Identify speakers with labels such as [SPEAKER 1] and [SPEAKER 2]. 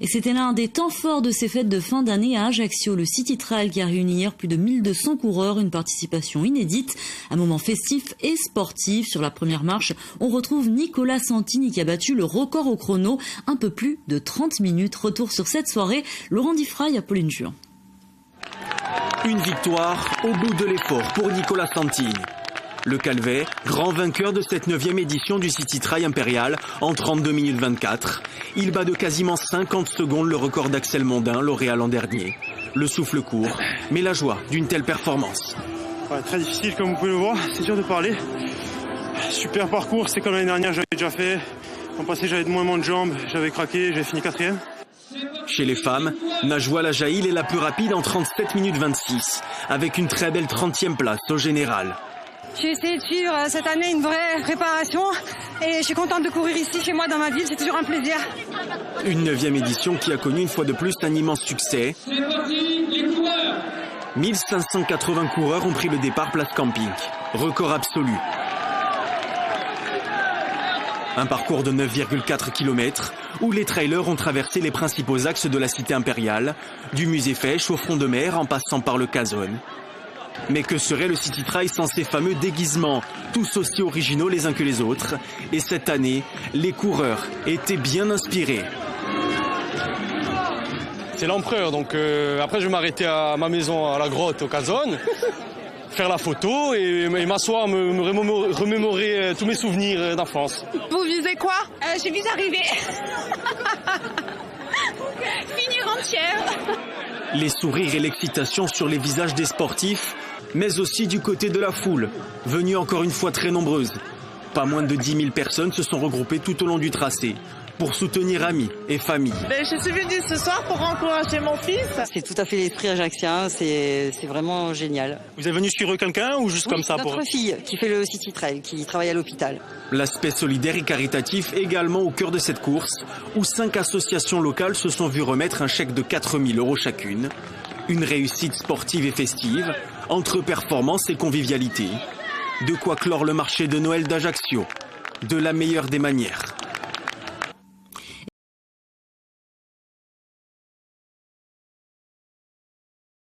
[SPEAKER 1] Et c'était l'un des temps forts de ces fêtes de fin d'année à Ajaccio, le City Trail qui a réuni hier plus de 1200 coureurs, une participation inédite, un moment festif et sportif. Sur la première marche, on retrouve Nicolas Santini qui a battu le record au chrono, un peu plus de 30 minutes. Retour sur cette soirée, Laurent Diffray, Apolline Juin.
[SPEAKER 2] Une victoire au bout de l'effort pour Nicolas Santini. Le Calvet, grand vainqueur de cette 9e édition du City Trail Impérial en 32 minutes 24. Il bat de quasiment 50 secondes le record d'Axel Mondin, lauréat l'an dernier. Le souffle court, mais la joie d'une telle performance.
[SPEAKER 3] Ouais, très difficile comme vous pouvez le voir, c'est dur de parler. Super parcours, c'est comme l'année dernière, j'avais déjà fait. L'an passé, j'avais de moins de jambes, j'avais craqué, j'avais fini 4e.
[SPEAKER 2] Chez les femmes, Najwa Lajaïl est la plus rapide en 37 minutes 26, avec une très belle 30e place au général.
[SPEAKER 4] J'ai essayé de suivre cette année une vraie préparation et je suis contente de courir ici chez moi dans ma ville, c'est toujours un plaisir.
[SPEAKER 2] Une 9e édition qui a connu une fois de plus un immense succès. 1580 coureurs ont pris le départ place camping, record absolu. Un parcours de 9,4 km où les trailers ont traversé les principaux axes de la cité impériale, du musée Fesch au front de mer en passant par le Cazone. Mais que serait le City Trail sans ces fameux déguisements, tous aussi originaux les uns que les autres? Et cette année, les coureurs étaient bien inspirés.
[SPEAKER 5] C'est l'empereur, donc après je vais m'arrêter à ma maison à la grotte au Cazone, faire la photo et m'asseoir, me remémorer tous mes souvenirs d'enfance.
[SPEAKER 6] Vous visez quoi?
[SPEAKER 4] Je vis arriver.
[SPEAKER 6] Finir entière.
[SPEAKER 2] Les sourires et l'excitation sur les visages des sportifs, mais aussi du côté de la foule, venue encore une fois très nombreuse. Pas moins de 10 000 personnes se sont regroupées tout au long du tracé pour soutenir amis et familles.
[SPEAKER 6] Je suis venue ce soir pour encourager mon fils.
[SPEAKER 7] C'est tout à fait l'esprit ajaccien, c'est vraiment génial.
[SPEAKER 3] Vous êtes venu suivre quelqu'un ou juste comme ça
[SPEAKER 7] notre fille qui fait le City Trail, qui travaille à l'hôpital.
[SPEAKER 2] L'aspect solidaire et caritatif également au cœur de cette course, où 5 associations locales se sont vues remettre un chèque de 4 000 € chacune. Une réussite sportive et festive, entre performance et convivialité. De quoi clore le marché de Noël d'Ajaccio, de la meilleure des manières.